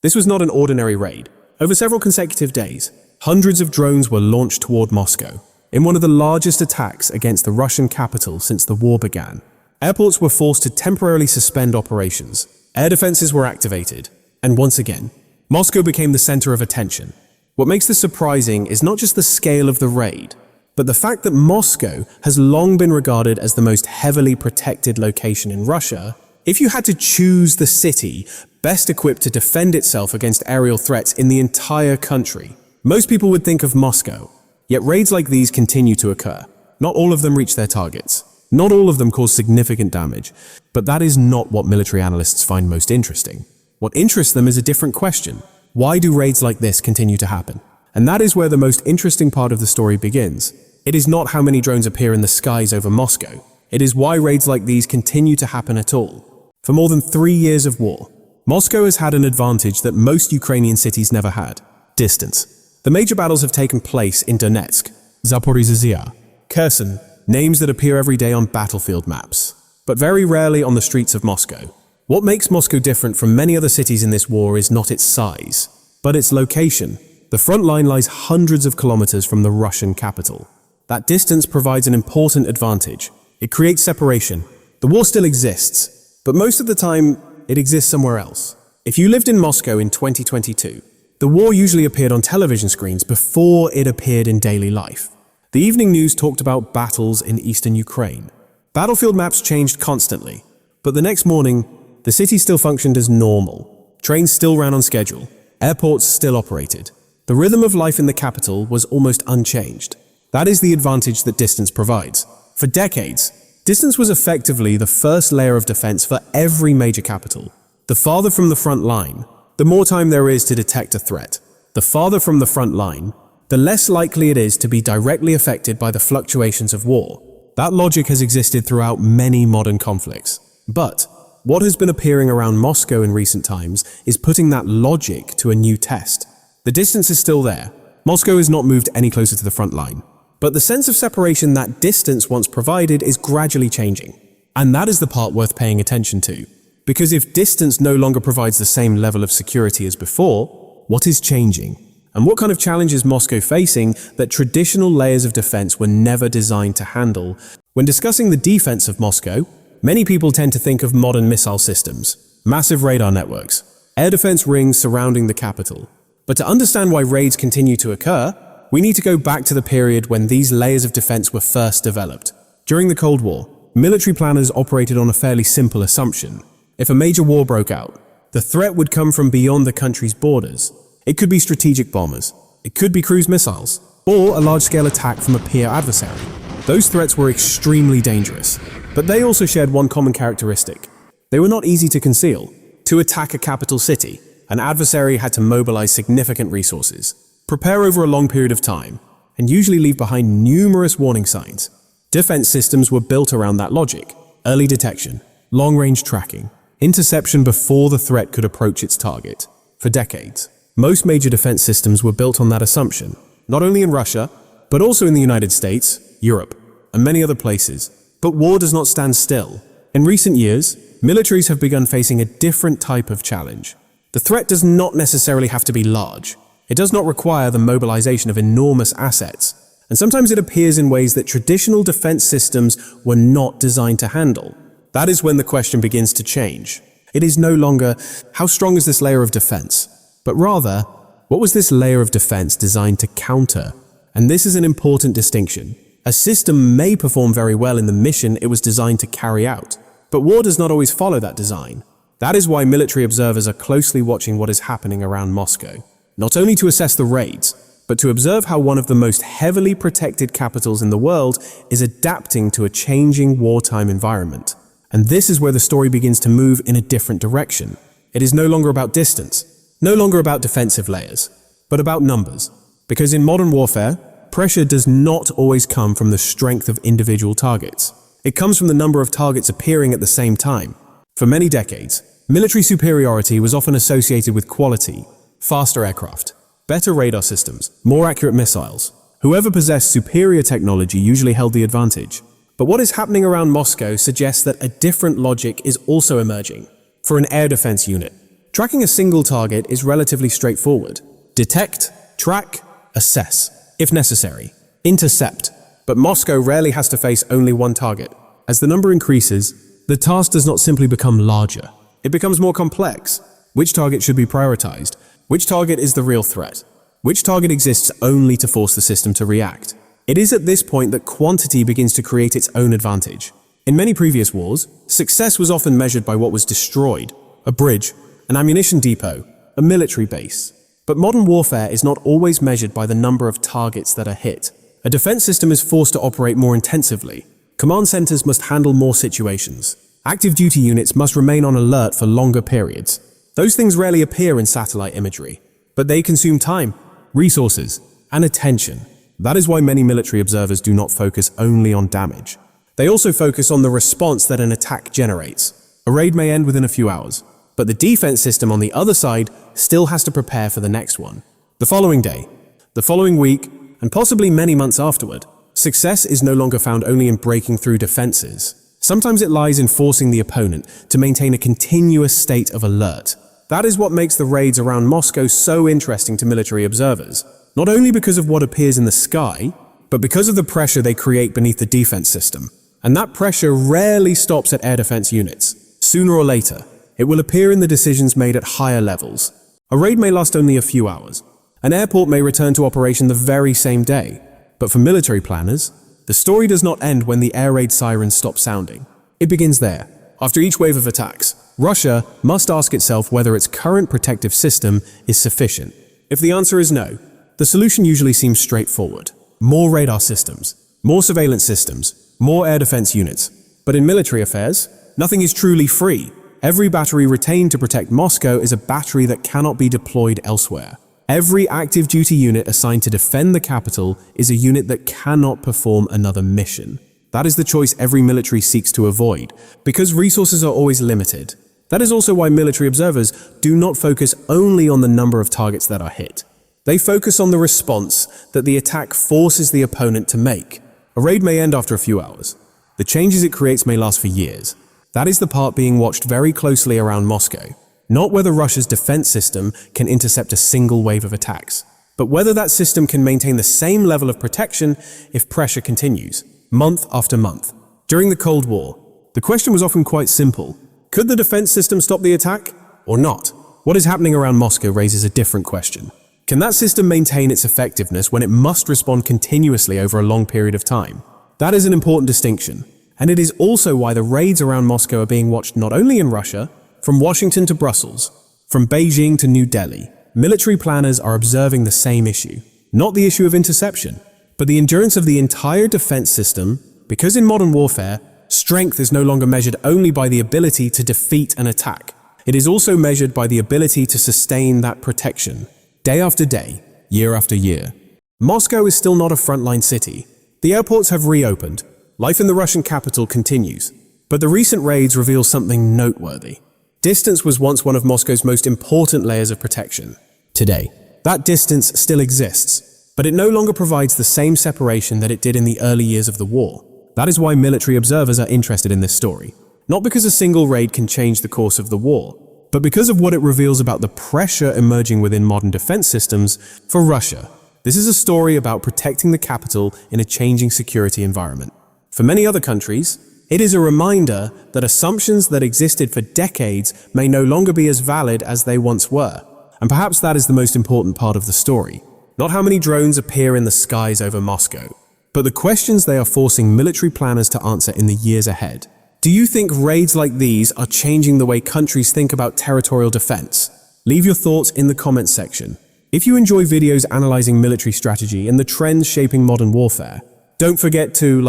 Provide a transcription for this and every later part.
This was not an ordinary raid. Over several consecutive days, hundreds of drones were launched toward Moscow, in one of the largest attacks against the Russian capital since the war began. Airports were forced to temporarily suspend operations, air defenses were activated, and once again, Moscow became the center of attention. What makes this surprising is not just the scale of the raid, but the fact that Moscow has long been regarded as the most heavily protected location in Russia. If you had to choose the city best equipped to defend itself against aerial threats in the entire country, most people would think of Moscow. Yet raids like these continue to occur. Not all of them reach their targets. Not all of them cause significant damage. But that is not what military analysts find most interesting. What interests them is a different question. Why do raids like this continue to happen? And that is where the most interesting part of the story begins. It is not how many drones appear in the skies over Moscow. It is why raids like these continue to happen at all. For more than 3 years of war, Moscow has had an advantage that most Ukrainian cities never had: distance. The major battles have taken place in Donetsk, Zaporizhzhia, Kherson, names that appear every day on battlefield maps, but very rarely on the streets of Moscow. What makes Moscow different from many other cities in this war is not its size, but its location. The front line lies hundreds of kilometers from the Russian capital. That distance provides an important advantage. It creates separation. The war still exists, but most of the time, it exists somewhere else. If you lived in Moscow in 2022, the war usually appeared on television screens before it appeared in daily life. The evening news talked about battles in eastern Ukraine. Battlefield maps changed constantly, but the next morning, the city still functioned as normal. Trains still ran on schedule. Airports still operated. The rhythm of life in the capital was almost unchanged. That is the advantage that distance provides. For decades, distance was effectively the first layer of defense for every major capital. The farther from the front line, the more time there is to detect a threat. The farther from the front line, the less likely it is to be directly affected by the fluctuations of war. That logic has existed throughout many modern conflicts. But what has been appearing around Moscow in recent times is putting that logic to a new test. The distance is still there. Moscow has not moved any closer to the front line. But the sense of separation that distance once provided is gradually changing. And that is the part worth paying attention to. Because if distance no longer provides the same level of security as before, what is changing? And what kind of challenge is Moscow facing that traditional layers of defense were never designed to handle? When discussing the defense of Moscow, many people tend to think of modern missile systems, massive radar networks, air defense rings surrounding the capital. But to understand why raids continue to occur, we need to go back to the period when these layers of defense were first developed. During the Cold War, military planners operated on a fairly simple assumption. If a major war broke out, the threat would come from beyond the country's borders. It could be strategic bombers, it could be cruise missiles, or a large-scale attack from a peer adversary. Those threats were extremely dangerous, but they also shared one common characteristic. They were not easy to conceal. To attack a capital city, an adversary had to mobilize significant resources, prepare over a long period of time, and usually leave behind numerous warning signs. Defense systems were built around that logic: early detection, long-range tracking, interception before the threat could approach its target. For decades, most major defense systems were built on that assumption, not only in Russia, but also in the United States, Europe, and many other places. But war does not stand still. In recent years, militaries have begun facing a different type of challenge. The threat does not necessarily have to be large. It does not require the mobilization of enormous assets. And sometimes it appears in ways that traditional defense systems were not designed to handle. That is when the question begins to change. It is no longer, how strong is this layer of defense? But rather, what was this layer of defense designed to counter? And this is an important distinction. A system may perform very well in the mission it was designed to carry out, but war does not always follow that design. That is why military observers are closely watching what is happening around Moscow, not only to assess the raids, but to observe how one of the most heavily protected capitals in the world is adapting to a changing wartime environment. And this is where the story begins to move in a different direction. It is no longer about distance, no longer about defensive layers, but about numbers. Because in modern warfare, pressure does not always come from the strength of individual targets. It comes from the number of targets appearing at the same time. For many decades, military superiority was often associated with quality, faster aircraft, better radar systems, more accurate missiles. Whoever possessed superior technology usually held the advantage. But what is happening around Moscow suggests that a different logic is also emerging. For an air defense unit, Tracking a single target is relatively straightforward. Detect, track, assess, if necessary. Intercept. But Moscow rarely has to face only one target. As the number increases, the task does not simply become larger. It becomes more complex. Which target should be prioritized? Which target is the real threat? Which target exists only to force the system to react? It is at this point that quantity begins to create its own advantage. In many previous wars, success was often measured by what was destroyed: a bridge, an ammunition depot, a military base. But modern warfare is not always measured by the number of targets that are hit. A defense system is forced to operate more intensively. Command centers must handle more situations. Active duty units must remain on alert for longer periods. Those things rarely appear in satellite imagery, but they consume time, resources, and attention. That is why many military observers do not focus only on damage. They also focus on the response that an attack generates. A raid may end within a few hours, but the defense system on the other side still has to prepare for the next one. The following day, the following week, and possibly many months afterward, success is no longer found only in breaking through defenses. Sometimes it lies in forcing the opponent to maintain a continuous state of alert. That is what makes the raids around Moscow so interesting to military observers, not only because of what appears in the sky, but because of the pressure they create beneath the defense system. And that pressure rarely stops at air defense units. Sooner or later, it will appear in the decisions made at higher levels. A raid may last only a few hours. An airport may return to operation the very same day. But for military planners, the story does not end when the air raid sirens stop sounding. It begins there. After each wave of attacks, Russia must ask itself whether its current protective system is sufficient. If the answer is no, the solution usually seems straightforward. More radar systems, more surveillance systems, more air defense units. But in military affairs, nothing is truly free. Every battery retained to protect Moscow is a battery that cannot be deployed elsewhere. Every active duty unit assigned to defend the capital is a unit that cannot perform another mission. That is the choice every military seeks to avoid, because resources are always limited. That is also why military observers do not focus only on the number of targets that are hit. They focus on the response that the attack forces the opponent to make. A raid may end after a few hours. The changes it creates may last for years. That is the part being watched very closely around Moscow. Not whether Russia's defense system can intercept a single wave of attacks, but whether that system can maintain the same level of protection if pressure continues, month after month. During the Cold War, the question was often quite simple. Could the defense system stop the attack or not? What is happening around Moscow raises a different question. Can that system maintain its effectiveness when it must respond continuously over a long period of time? That is an important distinction, and it is also why the raids around Moscow are being watched not only in Russia, from Washington to Brussels, from Beijing to New Delhi. Military planners are observing the same issue, not the issue of interception, but the endurance of the entire defense system, because in modern warfare, strength is no longer measured only by the ability to defeat an attack. It is also measured by the ability to sustain that protection, day after day, year after year. Moscow is still not a frontline city. The airports have reopened. Life in the Russian capital continues. But the recent raids reveal something noteworthy. Distance was once one of Moscow's most important layers of protection. Today, that distance still exists, but it no longer provides the same separation that it did in the early years of the war. That is why military observers are interested in this story. Not because a single raid can change the course of the war, but because of what it reveals about the pressure emerging within modern defense systems for Russia. This is a story about protecting the capital in a changing security environment. For many other countries, it is a reminder that assumptions that existed for decades may no longer be as valid as they once were. And perhaps that is the most important part of the story. Not how many drones appear in the skies over Moscow, but the questions they are forcing military planners to answer in the years ahead. Do you think raids like these are changing the way countries think about territorial defense? Leave your thoughts in the comments section. If you enjoy videos analyzing military strategy and the trends shaping modern warfare, don't forget to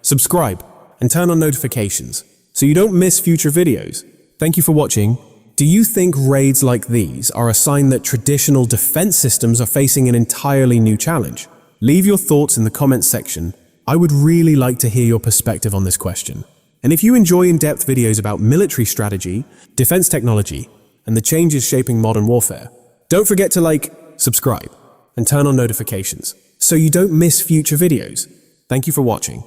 subscribe, and turn on notifications so you don't miss future videos. Thank you for watching. Do you think raids like these are a sign that traditional defense systems are facing an entirely new challenge? Leave your thoughts in the comments section. I would really like to hear your perspective on this question. And if you enjoy in-depth videos about military strategy, defense technology, and the changes shaping modern warfare, don't forget to subscribe, and turn on notifications so you don't miss future videos. Thank you for watching.